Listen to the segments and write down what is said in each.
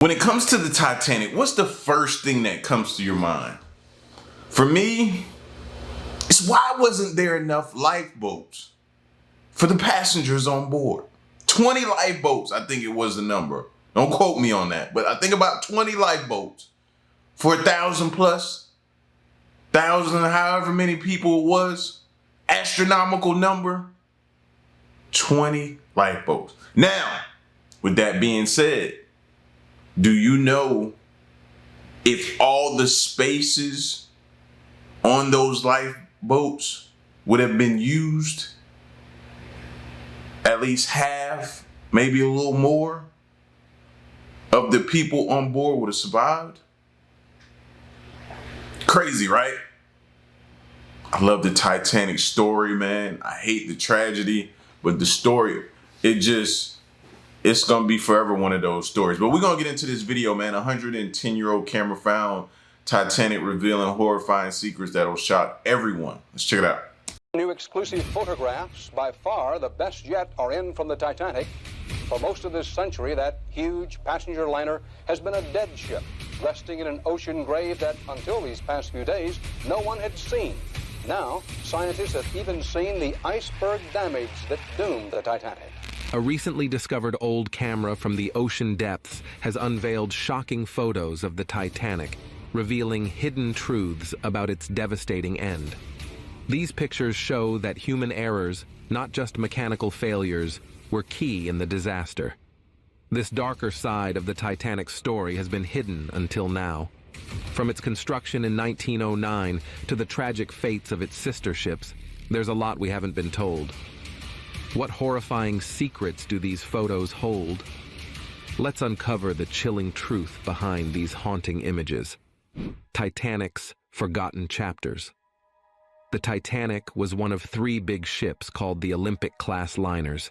When it comes to the Titanic, what's the first thing that comes to your mind? For me, it's why wasn't there enough lifeboats for the passengers on board? 20 lifeboats, I think it was the number. Don't quote me on that, but I think about 20 lifeboats for 1,000 plus, 1,000, however many people it was, astronomical number, 20 lifeboats. Now, with that being said, do you know if all the spaces on those lifeboats would have been used? At least half, maybe a little more, of the people on board would have survived? Crazy, right? I love the Titanic story, man. I hate the tragedy, but the story, it's gonna be forever one of those stories. But we're gonna get into this video, man. 110-year-old camera found Titanic revealing horrifying secrets that'll shock everyone. Let's check it out. New exclusive photographs, by far the best yet, are in from the Titanic. For most of this century, that huge passenger liner has been a dead ship, resting in an ocean grave that, until these past few days, no one had seen. Now, scientists have even seen the iceberg damage that doomed the Titanic. A recently discovered old camera from the ocean depths has unveiled shocking photos of the Titanic, revealing hidden truths about its devastating end. These pictures show that human errors, not just mechanical failures, were key in the disaster. This darker side of the Titanic's story has been hidden until now. From its construction in 1909 to the tragic fates of its sister ships, there's a lot we haven't been told. What horrifying secrets do these photos hold? Let's uncover the chilling truth behind these haunting images. Titanic's forgotten chapters. The Titanic was one of 3 big ships called the Olympic-class liners,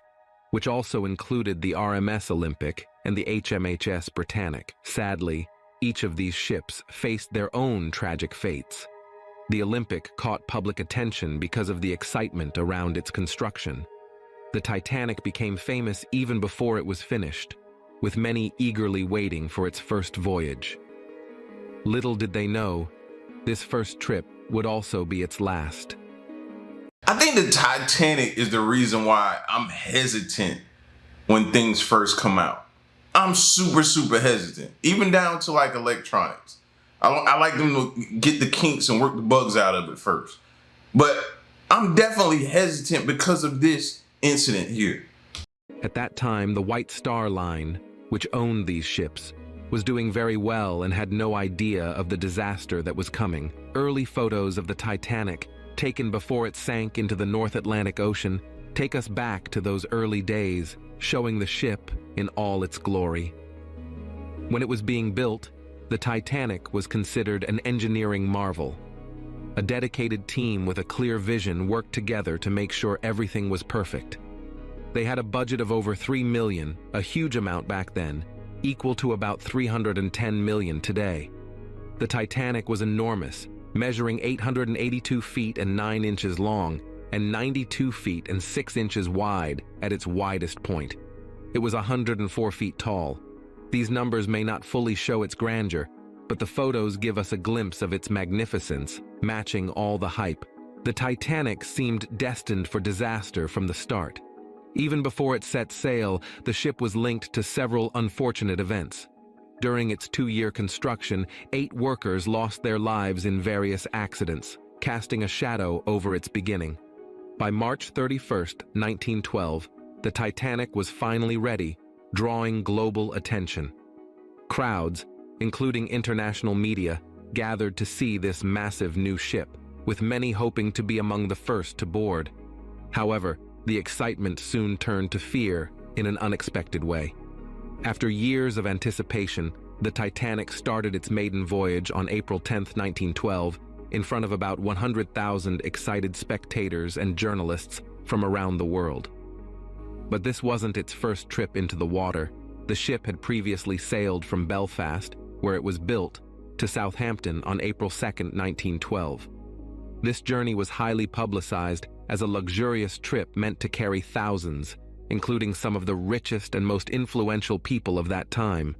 which also included the RMS Olympic and the HMHS Britannic. Sadly, each of these ships faced their own tragic fates. The Olympic caught public attention because of the excitement around its construction. The Titanic became famous even before it was finished, with many eagerly waiting for its first voyage. Little did they know, this first trip would also be its last. I think the Titanic is the reason why I'm hesitant when things first come out. I'm super hesitant, even down to like electronics. I like them to get the kinks and work the bugs out of it first. But I'm definitely hesitant because of this incident here. At that time, the White Star Line, which owned these ships, was doing very well and had no idea of the disaster that was coming. Early photos of the Titanic, taken before it sank into the North Atlantic Ocean, take us back to those early days, showing the ship in all its glory. When it was being built, the Titanic was considered an engineering marvel. A dedicated team with a clear vision worked together to make sure everything was perfect. They had a budget of over $3 million, a huge amount back then, equal to about $310 million today. The Titanic was enormous, measuring 882 feet and 9 inches long and 92 feet and 6 inches wide at its widest point. It was 104 feet tall. These numbers may not fully show its grandeur, but the photos give us a glimpse of its magnificence, matching all the hype. The Titanic seemed destined for disaster from the start. Even before it set sail, the ship was linked to several unfortunate events. During its 2-year construction, 8 workers lost their lives in various accidents, casting a shadow over its beginning. By March 31st, 1912, the Titanic was finally ready, drawing global attention. Crowds, including international media, gathered to see this massive new ship, with many hoping to be among the first to board. However, the excitement soon turned to fear in an unexpected way. After years of anticipation, the Titanic started its maiden voyage on April 10, 1912, in front of about 100,000 excited spectators and journalists from around the world. But this wasn't its first trip into the water. The ship had previously sailed from Belfast, where it was built, to Southampton on April 2, 1912. This journey was highly publicized as a luxurious trip meant to carry thousands, including some of the richest and most influential people of that time.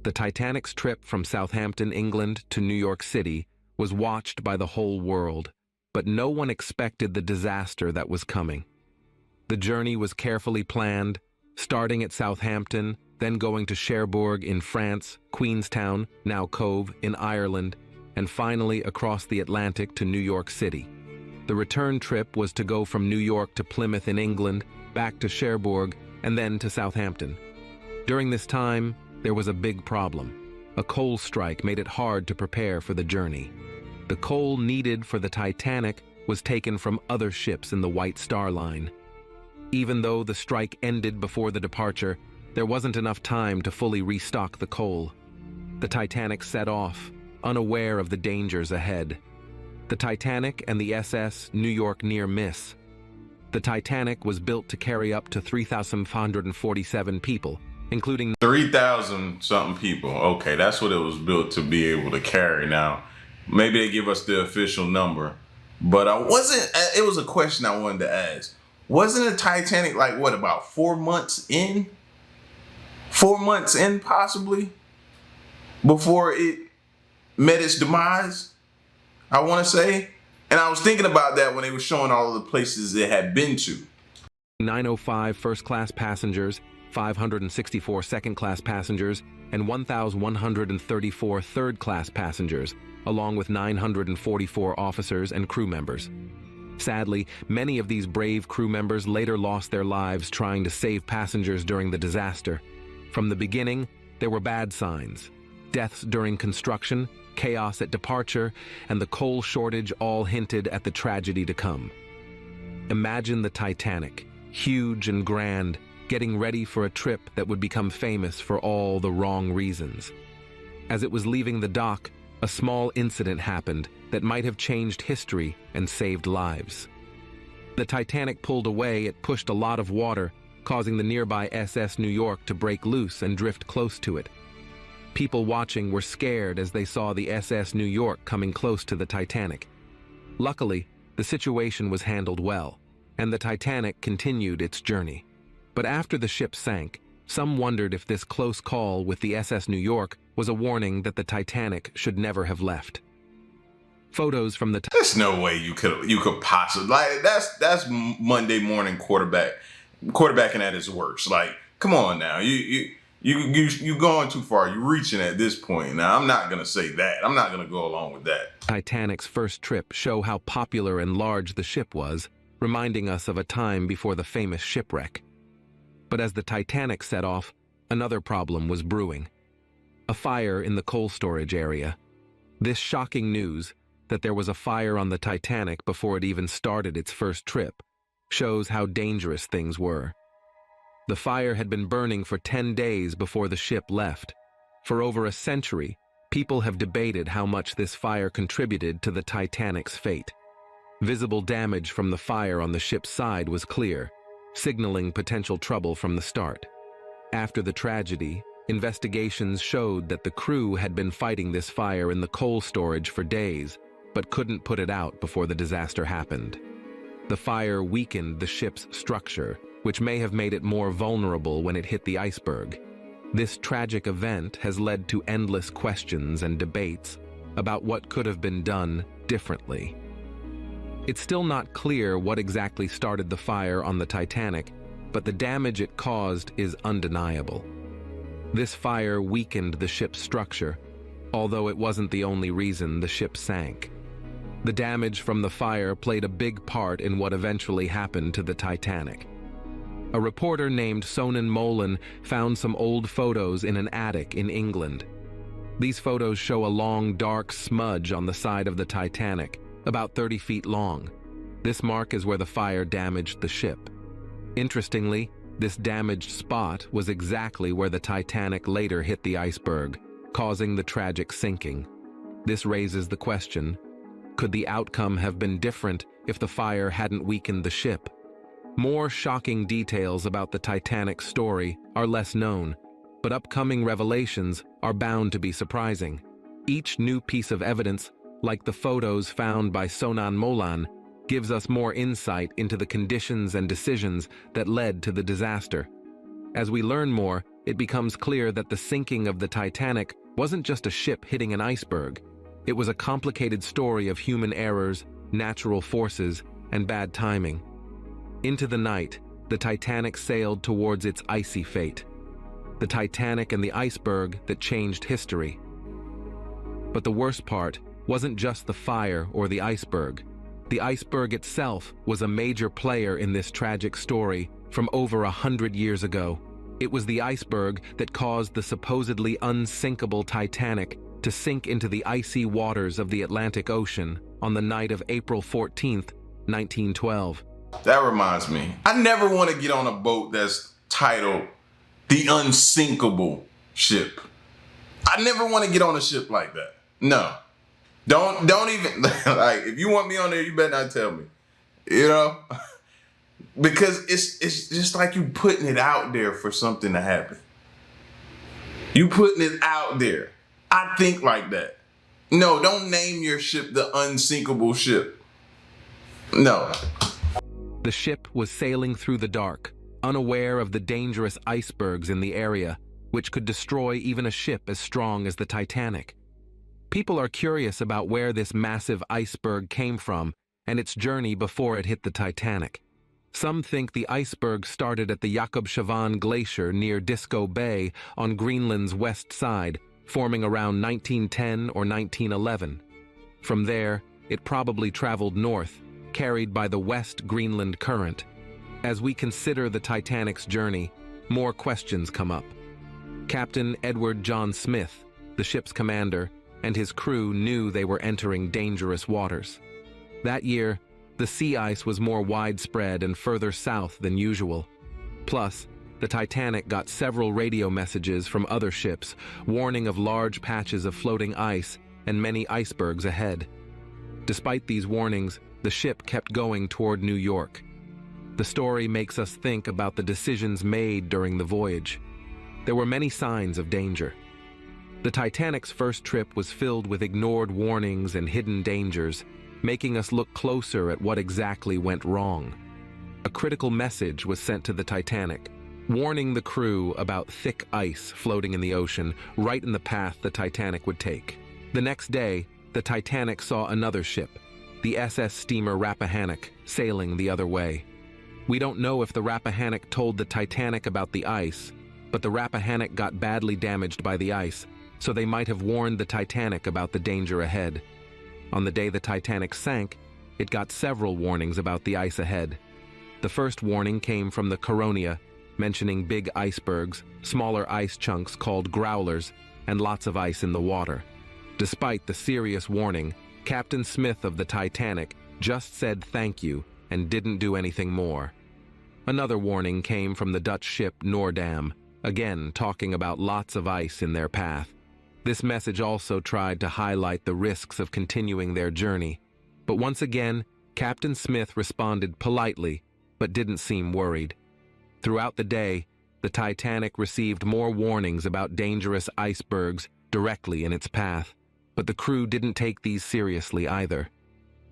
The Titanic's trip from Southampton, England to New York City was watched by the whole world, but no one expected the disaster that was coming. The journey was carefully planned, starting at Southampton, then going to Cherbourg in France, Queenstown, now Cove, in Ireland, and finally across the Atlantic to New York City. The return trip was to go from New York to Plymouth in England, back to Cherbourg, and then to Southampton. During this time, there was a big problem. A coal strike made it hard to prepare for the journey. The coal needed for the Titanic was taken from other ships in the White Star Line. Even though the strike ended before the departure, there wasn't enough time to fully restock the coal. The Titanic set off, unaware of the dangers ahead. The Titanic and the SS New York near miss. The Titanic was built to carry up to 3,547 people, including 3,000 something people. Okay, that's what it was built to be able to carry. Now, maybe they give us the official number, but it was a question I wanted to ask. Wasn't the Titanic like, what, about 4 months in? 4 months in, possibly, before it met its demise, I want to say. And I was thinking about that when they were showing all of the places it had been to. 905 first-class passengers, 564 second-class passengers, and 1,134 third-class passengers, along with 944 officers and crew members. Sadly, many of these brave crew members later lost their lives trying to save passengers during the disaster. From the beginning, there were bad signs. Deaths during construction, chaos at departure, and the coal shortage all hinted at the tragedy to come. Imagine the Titanic, huge and grand, getting ready for a trip that would become famous for all the wrong reasons. As it was leaving the dock, a small incident happened that might have changed history and saved lives. The Titanic pulled away, it pushed a lot of water, causing the nearby SS New York to break loose and drift close to it. People watching were scared as they saw the SS New York coming close to the Titanic. Luckily, the situation was handled well, and the Titanic continued its journey. But after the ship sank, some wondered if this close call with the SS New York was a warning that the Titanic should never have left. Photos from the There's no way you could possibly, like, that's Monday morning quarterbacking at its worst. Like, come on now, you going too far. You're reaching at this point. Now, I'm not gonna say that. I'm not gonna go along with that. Titanic's first trip show how popular and large the ship was, reminding us of a time before the famous shipwreck. But as the Titanic set off, another problem was brewing. A fire in the coal storage area. This shocking news, that there was a fire on the Titanic before it even started its first trip, shows how dangerous things were. The fire had been burning for 10 days before the ship left. For over a century, people have debated how much this fire contributed to the Titanic's fate. Visible damage from the fire on the ship's side was clear, signaling potential trouble from the start. After the tragedy, investigations showed that the crew had been fighting this fire in the coal storage for days, but couldn't put it out before the disaster happened. The fire weakened the ship's structure, which may have made it more vulnerable when it hit the iceberg. This tragic event has led to endless questions and debates about what could have been done differently. It's still not clear what exactly started the fire on the Titanic, but the damage it caused is undeniable. This fire weakened the ship's structure, although it wasn't the only reason the ship sank. The damage from the fire played a big part in what eventually happened to the Titanic. A reporter named Sonan Molan found some old photos in an attic in England. These photos show a long, dark smudge on the side of the Titanic, about 30 feet long. This mark is where the fire damaged the ship. Interestingly, this damaged spot was exactly where the Titanic later hit the iceberg, causing the tragic sinking. This raises the question, could the outcome have been different if the fire hadn't weakened the ship? More shocking details about the Titanic's story are less known, but upcoming revelations are bound to be surprising. Each new piece of evidence, like the photos found by Sonan Molan, gives us more insight into the conditions and decisions that led to the disaster. As we learn more, it becomes clear that the sinking of the Titanic wasn't just a ship hitting an iceberg. It was a complicated story of human errors, natural forces, and bad timing. Into the night, the Titanic sailed towards its icy fate. The Titanic and the iceberg that changed history. But the worst part wasn't just the fire or the iceberg. The iceberg itself was a major player in this tragic story from over 100 years ago. It was the iceberg that caused the supposedly unsinkable Titanic to sink into the icy waters of the Atlantic Ocean on the night of April 14th, 1912. That reminds me, I never want to get on a boat that's titled The Unsinkable Ship. I never want to get on a ship like that. No. Don't even, like, if you want me on there, you better not tell me. You know? Because it's just like you putting it out there for something to happen. You putting it out there. I think like that. No, don't name your ship the Unsinkable Ship. No. The ship was sailing through the dark, unaware of the dangerous icebergs in the area, which could destroy even a ship as strong as the Titanic. People are curious about where this massive iceberg came from and its journey before it hit the Titanic. Some think the iceberg started at the Jakobshavn Glacier near Disco Bay on Greenland's west side, forming around 1910 or 1911. From there, it probably traveled north, carried by the West Greenland Current. As we consider the Titanic's journey, more questions come up. Captain Edward John Smith, the ship's commander, and his crew knew they were entering dangerous waters. That year, the sea ice was more widespread and further south than usual. Plus, the Titanic got several radio messages from other ships warning of large patches of floating ice and many icebergs ahead. Despite these warnings, the ship kept going toward New York. The story makes us think about the decisions made during the voyage. There were many signs of danger. The Titanic's first trip was filled with ignored warnings and hidden dangers, making us look closer at what exactly went wrong. A critical message was sent to the Titanic, warning the crew about thick ice floating in the ocean, right in the path the Titanic would take. The next day, the Titanic saw another ship, the SS steamer Rappahannock, sailing the other way. We don't know if the Rappahannock told the Titanic about the ice, but the Rappahannock got badly damaged by the ice, so they might have warned the Titanic about the danger ahead. On the day the Titanic sank, it got several warnings about the ice ahead. The first warning came from the Coronia, mentioning big icebergs, smaller ice chunks called growlers, and lots of ice in the water. Despite the serious warning, Captain Smith of the Titanic just said thank you and didn't do anything more. Another warning came from the Dutch ship Noordam, again talking about lots of ice in their path. This message also tried to highlight the risks of continuing their journey, but once again, Captain Smith responded politely, but didn't seem worried. Throughout the day, the Titanic received more warnings about dangerous icebergs directly in its path, but the crew didn't take these seriously either.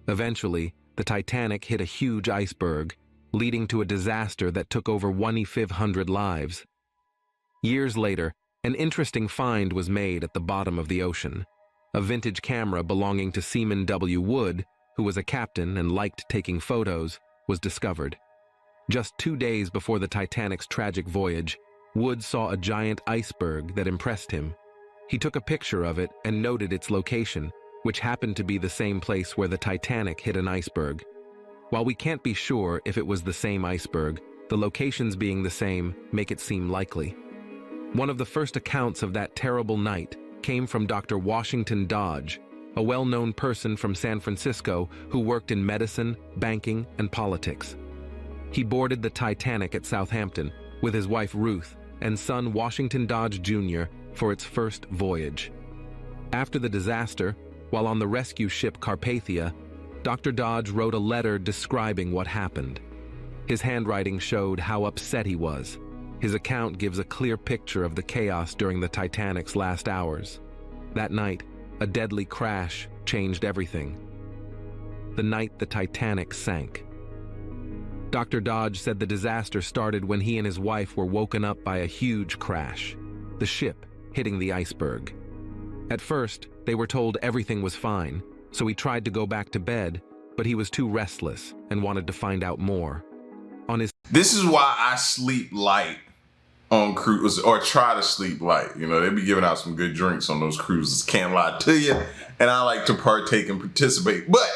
Eventually, the Titanic hit a huge iceberg, leading to a disaster that took over 1,500 lives. Years later, an interesting find was made at the bottom of the ocean. A vintage camera belonging to Seaman W. Wood, who was a captain and liked taking photos, was discovered. Just 2 days before the Titanic's tragic voyage, Wood saw a giant iceberg that impressed him. He took a picture of it and noted its location, which happened to be the same place where the Titanic hit an iceberg. While we can't be sure if it was the same iceberg, the locations being the same make it seem likely. One of the first accounts of that terrible night came from Dr. Washington Dodge, a well-known person from San Francisco who worked in medicine, banking, and politics. He boarded the Titanic at Southampton with his wife Ruth and son Washington Dodge Jr. for its first voyage. After the disaster, while on the rescue ship Carpathia, Dr. Dodge wrote a letter describing what happened. His handwriting showed how upset he was. His account gives a clear picture of the chaos during the Titanic's last hours. That night, a deadly crash changed everything. The night the Titanic sank. Dr. Dodge said the disaster started when he and his wife were woken up by a huge crash, the ship hitting the iceberg. At first, they were told everything was fine, so he tried to go back to bed, but he was too restless and wanted to find out more. This is why I sleep light on cruises, or try to sleep light. You know, they be giving out some good drinks on those cruises, can't lie to you, and I like to partake and participate. But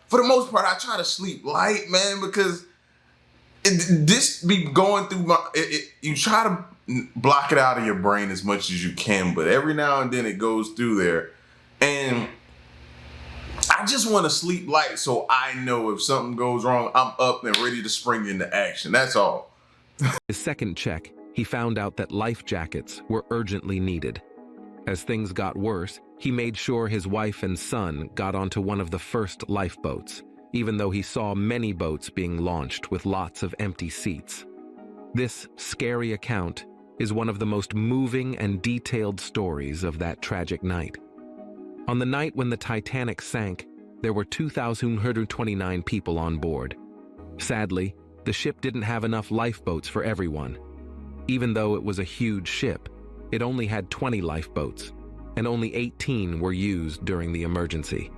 for the most part, I try to sleep light, man, because this be going through you try to block it out of your brain as much as you can, but every now and then it goes through there, and I just want to sleep light so I know if something goes wrong, I'm up and ready to spring into action. That's all. His second check, he found out that life jackets were urgently needed. As things got worse, he made sure his wife and son got onto one of the first lifeboats, even though he saw many boats being launched with lots of empty seats. This scary account is one of the most moving and detailed stories of that tragic night. On the night when the Titanic sank, there were 2,129 people on board. Sadly, the ship didn't have enough lifeboats for everyone. Even though it was a huge ship, it only had 20 lifeboats, and only 18 were used during the emergency.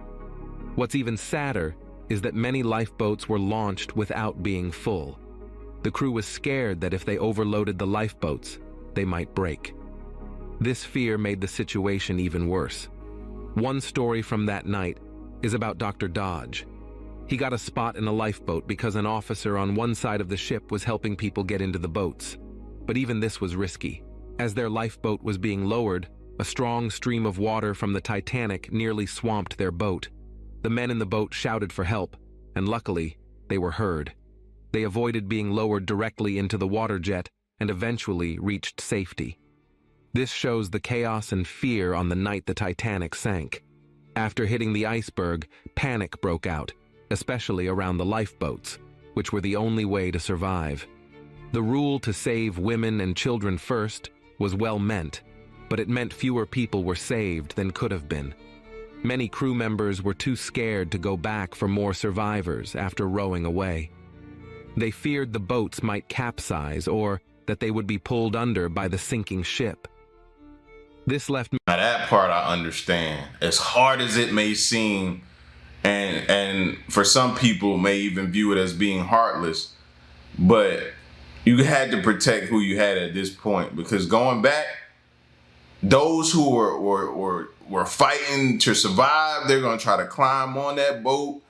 What's even sadder is that many lifeboats were launched without being full. The crew was scared that if they overloaded the lifeboats, they might break. This fear made the situation even worse. One story from that night is about Dr. Dodge. He got a spot in a lifeboat because an officer on one side of the ship was helping people get into the boats. But even this was risky. As their lifeboat was being lowered, a strong stream of water from the Titanic nearly swamped their boat. The men in the boat shouted for help, and luckily, they were heard. They avoided being lowered directly into the water jet and eventually reached safety. This shows the chaos and fear on the night the Titanic sank. After hitting the iceberg, panic broke out, especially around the lifeboats, which were the only way to survive. The rule to save women and children first was well meant, but it meant fewer people were saved than could have been. Many crew members were too scared to go back for more survivors after rowing away. They feared the boats might capsize or that they would be pulled under by the sinking ship. This left me. Now that part I understand. As hard as it may seem, and for some people may even view it as being heartless, but you had to protect who you had at this point, because going back, those who were fighting to survive, they're gonna try to climb on that boat.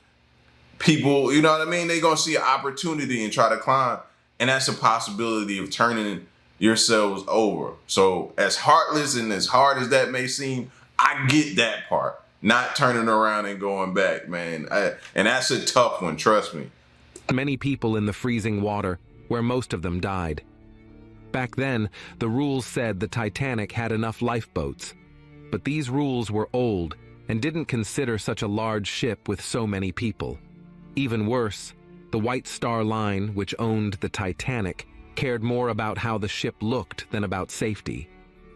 People, you know what I mean? They're gonna see an opportunity and try to climb, and that's a possibility of turning yourselves over. So as heartless and as hard as that may seem, I get that part. Not turning around and going back, man. And that's a tough one, trust me. Many people in the freezing water, where most of them died. Back then, the rules said the Titanic had enough lifeboats, but these rules were old and didn't consider such a large ship with so many people. Even worse, the White Star Line, which owned the Titanic, cared more about how the ship looked than about safety.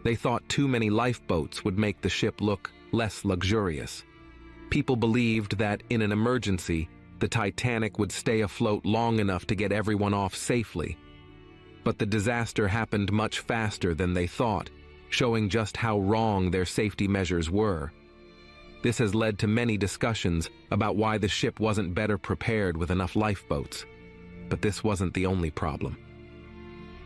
They thought too many lifeboats would make the ship look less luxurious. People believed that in an emergency, the Titanic would stay afloat long enough to get everyone off safely. But the disaster happened much faster than they thought, showing just how wrong their safety measures were. This has led to many discussions about why the ship wasn't better prepared with enough lifeboats. But this wasn't the only problem.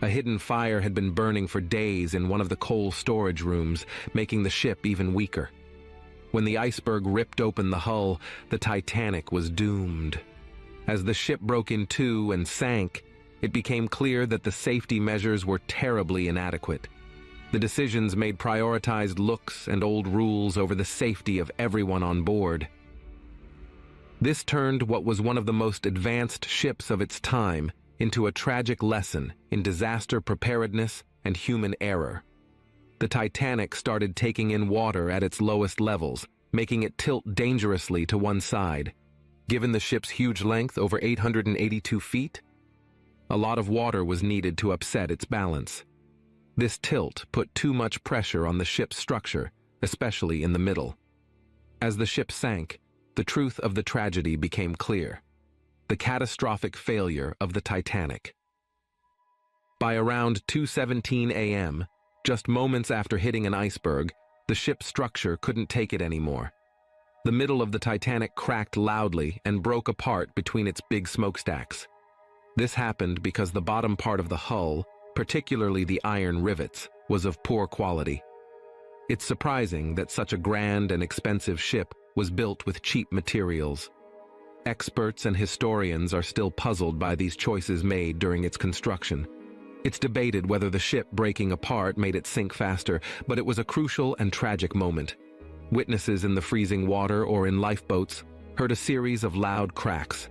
A hidden fire had been burning for days in one of the coal storage rooms, making the ship even weaker. When the iceberg ripped open the hull, the Titanic was doomed. As the ship broke in two and sank, it became clear that the safety measures were terribly inadequate. The decisions made prioritized looks and old rules over the safety of everyone on board. This turned what was one of the most advanced ships of its time into a tragic lesson in disaster preparedness and human error. The Titanic started taking in water at its lowest levels, making it tilt dangerously to one side. Given the ship's huge length, over 882 feet, a lot of water was needed to upset its balance. This tilt put too much pressure on the ship's structure, especially in the middle. As the ship sank, the truth of the tragedy became clear. the catastrophic failure of the Titanic. By around 2:17 a.m., just moments after hitting an iceberg, the ship's structure couldn't take it anymore. The middle of the Titanic cracked loudly and broke apart between its big smokestacks. This happened because the bottom part of the hull, particularly the iron rivets, was of poor quality. It's surprising that such a grand and expensive ship was built with cheap materials. Experts and historians are still puzzled by these choices made during its construction. It's debated whether the ship breaking apart made it sink faster, but it was a crucial and tragic moment. Witnesses in the freezing water or in lifeboats heard a series of loud cracks.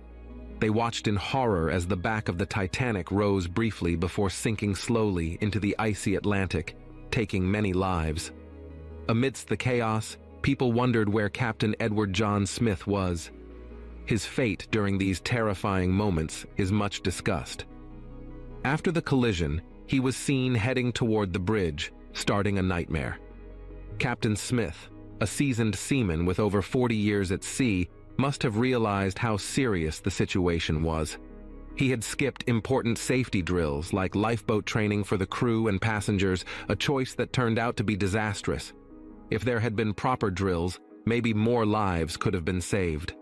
They watched in horror as the back of the Titanic rose briefly before sinking slowly into the icy Atlantic, taking many lives. Amidst the chaos, people wondered where Captain Edward John Smith was. His fate during these terrifying moments is much discussed. After the collision, he was seen heading toward the bridge, starting a nightmare. Captain Smith, a seasoned seaman with over 40 years at sea, must have realized how serious the situation was. He had skipped important safety drills like lifeboat training for the crew and passengers, a choice that turned out to be disastrous. If there had been proper drills, maybe more lives could have been saved.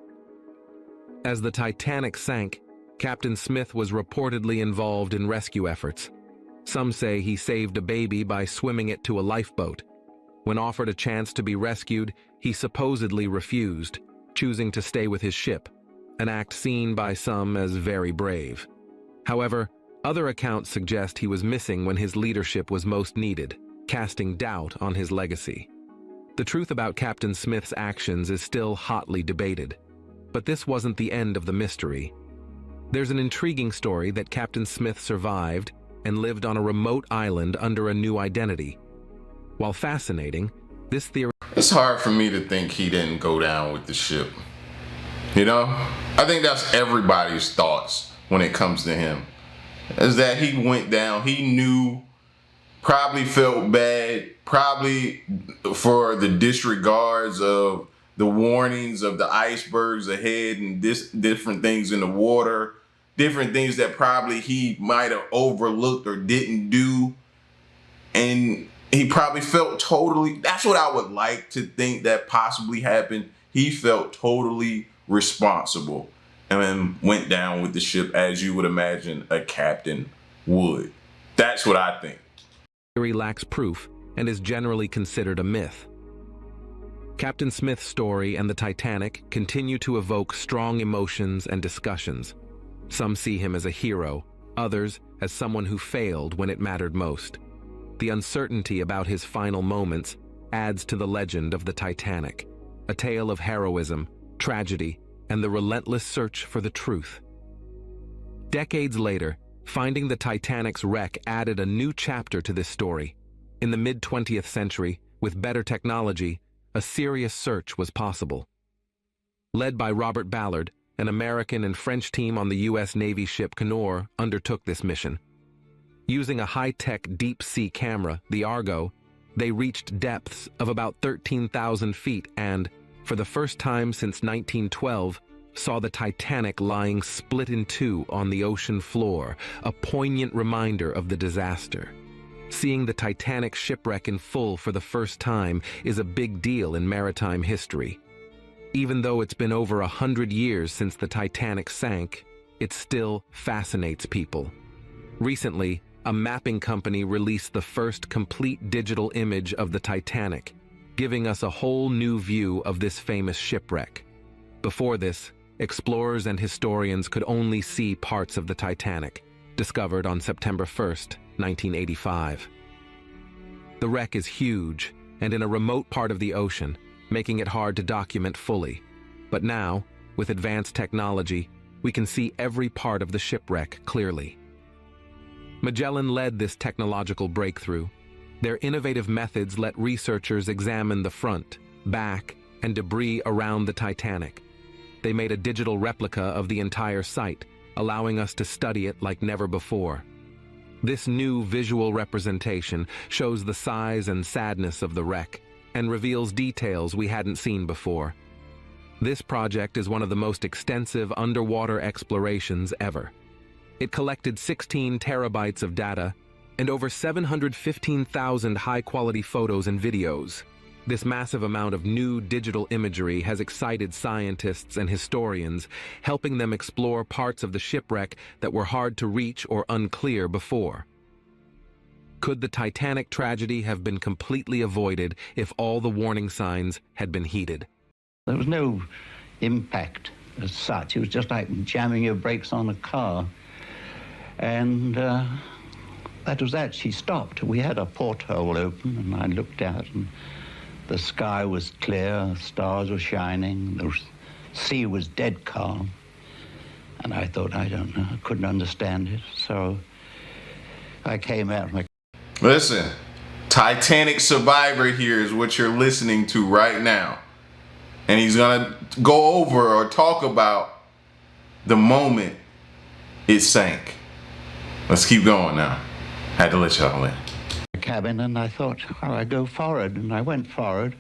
As the Titanic sank, Captain Smith was reportedly involved in rescue efforts. Some say he saved a baby by swimming it to a lifeboat. When offered a chance to be rescued, he supposedly refused, choosing to stay with his ship, an act seen by some as very brave. However, other accounts suggest he was missing when his leadership was most needed, casting doubt on his legacy. The truth about Captain Smith's actions is still hotly debated, but this wasn't the end of the mystery. There's an intriguing story that Captain Smith survived and lived on a remote island under a new identity. While fascinating, this theory... It's hard for me to think he didn't go down with the ship. You know? I think that's everybody's thoughts when it comes to him. Is that he went down, he knew, probably felt bad, probably for the disregards of the warnings of the icebergs ahead and different things in the water, different things that probably he might have overlooked or didn't do. And he probably felt totally, that's what I would like to think that possibly happened. He felt totally responsible and went down with the ship as you would imagine a captain would. That's what I think. Theory lacks proof and is generally considered a myth. Captain Smith's story and the Titanic continue to evoke strong emotions and discussions. Some see him as a hero, others as someone who failed when it mattered most. The uncertainty about his final moments adds to the legend of the Titanic, a tale of heroism, tragedy, and the relentless search for the truth. Decades later, finding the Titanic's wreck added a new chapter to this story. In the mid-20th century, with better technology, a serious search was possible. Led by Robert Ballard, an American and French team on the U.S. Navy ship Canoe undertook this mission. Using a high-tech deep-sea camera, the Argo, they reached depths of about 13,000 feet and, for the first time since 1912, saw the Titanic lying split in two on the ocean floor, a poignant reminder of the disaster. Seeing the Titanic shipwreck in full for the first time is a big deal in maritime history. Even though it's been over 100 years since the Titanic sank, it still fascinates people. Recently, a mapping company released the first complete digital image of the Titanic, giving us a whole new view of this famous shipwreck. Before this, explorers and historians could only see parts of the Titanic, discovered on September 1st, 1985. The wreck is huge and in a remote part of the ocean, making it hard to document fully. But now, with advanced technology, we can see every part of the shipwreck clearly. Magellan led this technological breakthrough. Their innovative methods let researchers examine the front, back, and debris around the Titanic. They made a digital replica of the entire site, allowing us to study it like never before. This new visual representation shows the size and sadness of the wreck and reveals details we hadn't seen before. This project is one of the most extensive underwater explorations ever. It collected 16 terabytes of data and over 715,000 high-quality photos and videos. This massive amount of new digital imagery has excited scientists and historians, helping them explore parts of the shipwreck that were hard to reach or unclear before. Could the Titanic tragedy have been completely avoided if all the warning signs had been heeded? There was no impact as such. It was just like jamming your brakes on a car. And that was that. She stopped. We had a porthole open, and I looked out, and the sky was clear, the stars were shining, the sea was dead calm. And I thought, I don't know, I couldn't understand it. So I came out and Listen, Titanic survivor here is what you're listening to right now. And he's gonna go over or talk about the moment it sank. Let's keep going now. Had to let y'all in. cabin, and I thought, well, I'd go forward. And I went forward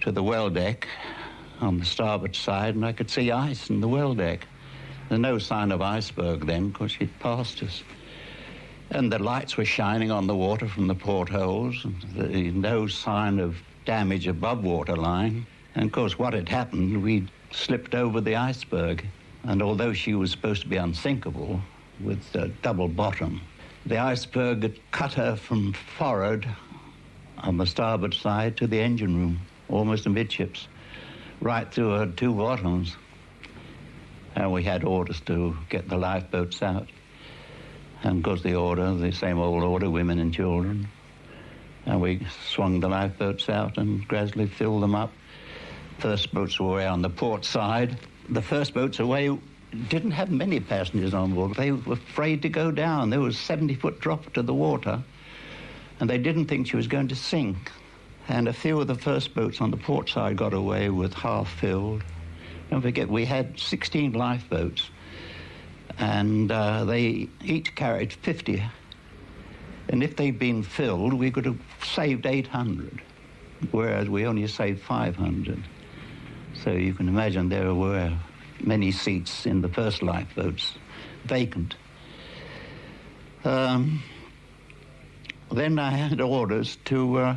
to the well deck on the starboard side, and I could see ice in the well deck. There's no sign of iceberg then, because she'd passed us. And the lights were shining on the water from the portholes, and no sign of damage above waterline. And of course, what had happened, we'd slipped over the iceberg. And although she was supposed to be unsinkable with a double bottom, the iceberg had cut her from forward on the starboard side to the engine room, almost amidships, right through her two bottoms. And we had orders to get the lifeboats out. And of course the order, the same old order, women and children. And we swung the lifeboats out and gradually filled them up. First boats were away on the port side. The first boats away didn't have many passengers on board. They were afraid to go down. There was a 70-foot drop to the water, and they didn't think she was going to sink. And a few of the first boats on the port side got away with half filled. Don't forget, we had 16 lifeboats, and they each carried 50. And if they'd been filled, we could have saved 800, whereas we only saved 500. So you can imagine there were many seats in the first lifeboats vacant. Then I had orders to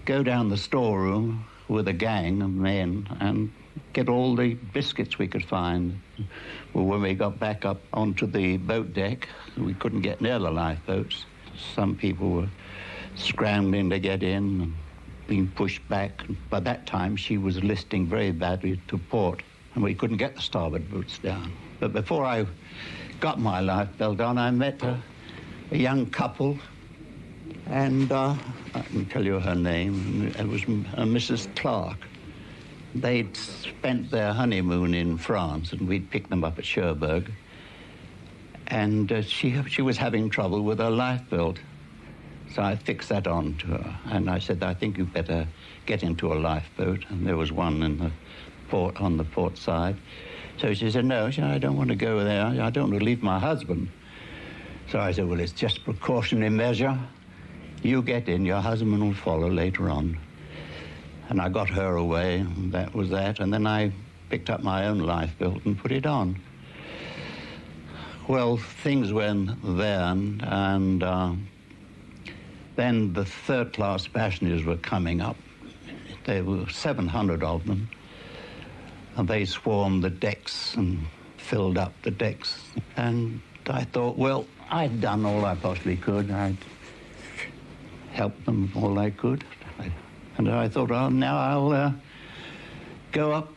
go down the storeroom with a gang of men and get all the biscuits we could find. Well, when we got back up onto the boat deck, we couldn't get near the lifeboats. Some people were scrambling to get in and being pushed back. By that time, she was listing very badly to port, and we couldn't get the starboard boats down. But before I got my lifebelt on, I met a young couple, and I can tell you her name. It was Mrs. Clark. They'd spent their honeymoon in France, and we'd picked them up at Cherbourg. And she was having trouble with her lifebelt. So I fixed that on to her, and I said, I think you better get into a lifeboat. And there was one in the port, on the port side. So she said, no, I don't want to go there. I don't want to leave my husband. So I said, well, it's just a precautionary measure. You get in, your husband will follow later on. And I got her away, and that was that. And then I picked up my own lifeboat and put it on. Well, things went then, and then the third-class passengers were coming up. There were 700 of them, and they swarmed the decks and filled up the decks. And I thought, well, I'd done all I possibly could. I'd helped them all I could. And I thought, well, now I'll go up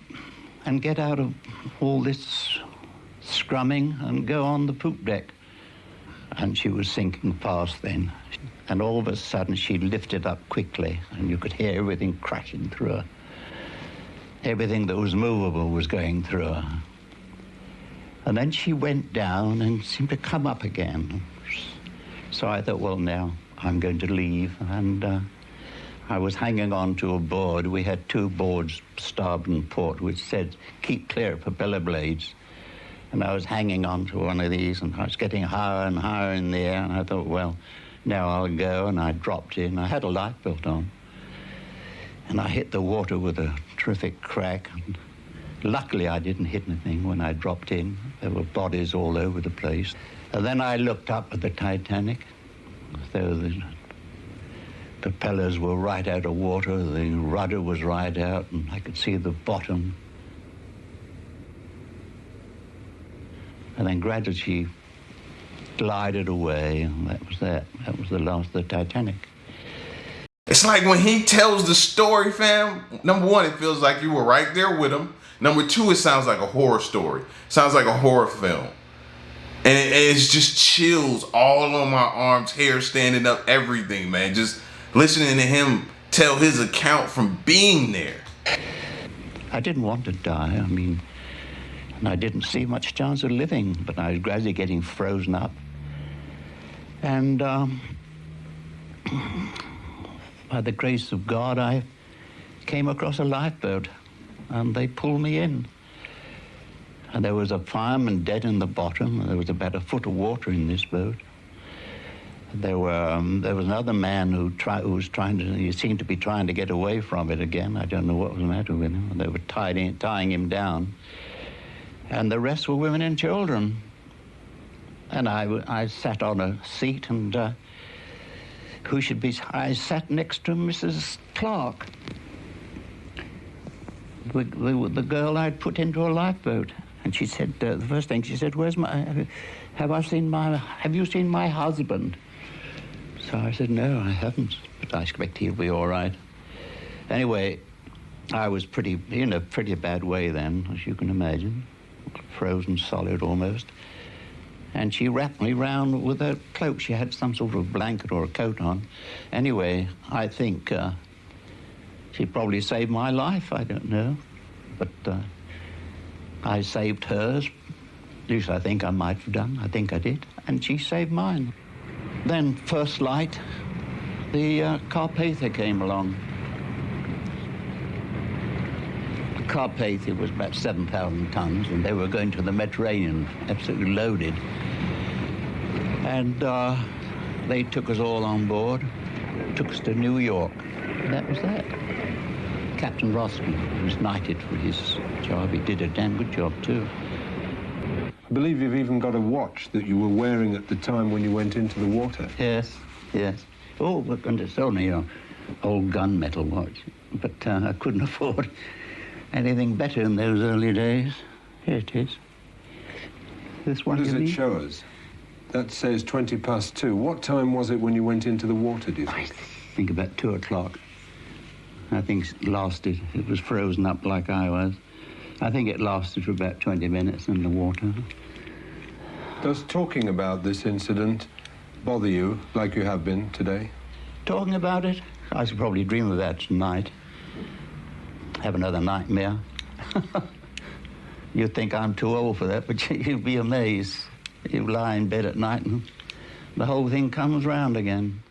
and get out of all this scrumming and go on the poop deck. And she was sinking fast then. And all of a sudden, she lifted up quickly, and you could hear everything crashing through her. Everything that was movable was going through her. And then she went down and seemed to come up again. So I thought, well, now I'm going to leave. And I was hanging on to a board. We had two boards, starboard and port, which said, keep clear of propeller blades. And I was hanging on to one of these, and I was getting higher and higher in the air, and I thought, well, now I'll go, and I dropped in. I had a lifebelt on. And I hit the water with a terrific crack. And luckily, I didn't hit anything when I dropped in. There were bodies all over the place. And then I looked up at the Titanic. So the propellers were right out of water, the rudder was right out, and I could see the bottom. And then gradually she glided away, and that was that. That was the last of the Titanic. It's like when he tells the story, fam, number one, it feels like you were right there with him. Number two, it sounds like a horror story. Sounds like a horror film. And it's just chills all on my arms, hair standing up, everything, man. Just listening to him tell his account from being there. I didn't want to die, and I didn't see much chance of living, but I was gradually getting frozen up. And by the grace of God, I came across a lifeboat, and they pulled me in. And there was a fireman dead in the bottom. There was about a foot of water in this boat. There was another man who was trying to. He seemed to be trying to get away from it again. I don't know what was the matter with him. They were tying him down, and the rest were women and children. And I sat on a seat, and I sat next to Mrs. Clark, the girl I'd put into a lifeboat. And she said, the first thing she said, have you seen my husband? So I said, no, I haven't, but I expect he'll be all right. Anyway, I was in a pretty bad way then, as you can imagine, frozen solid almost. And she wrapped me round with a cloak. She had some sort of blanket or a coat on. Anyway, I think she probably saved my life, I don't know. But I saved hers. At least I think I might have done. I think I did. And she saved mine. Then, first light, the Carpathia came along. The Carpathia was about 7,000 tons, and they were going to the Mediterranean, absolutely loaded. And they took us all on board, took us to New York. And that was that. Captain Roskin was knighted for his job. He did a damn good job, too. I believe you've even got a watch that you were wearing at the time when you went into the water. Yes. Oh, and it's only an old gunmetal watch. But I couldn't afford anything better in those early days. Here it is. This one. What does it show us? That says 2:20. What time was it when you went into the water, do you think? I think about 2 o'clock. I think it lasted. It was frozen up like I was. I think it lasted for about 20 minutes in the water. Does talking about this incident bother you like you have been today? Talking about it? I should probably dream about it tonight. Have another nightmare. You'd think I'm too old for that, but you'd be amazed. You lie in bed at night and the whole thing comes round again.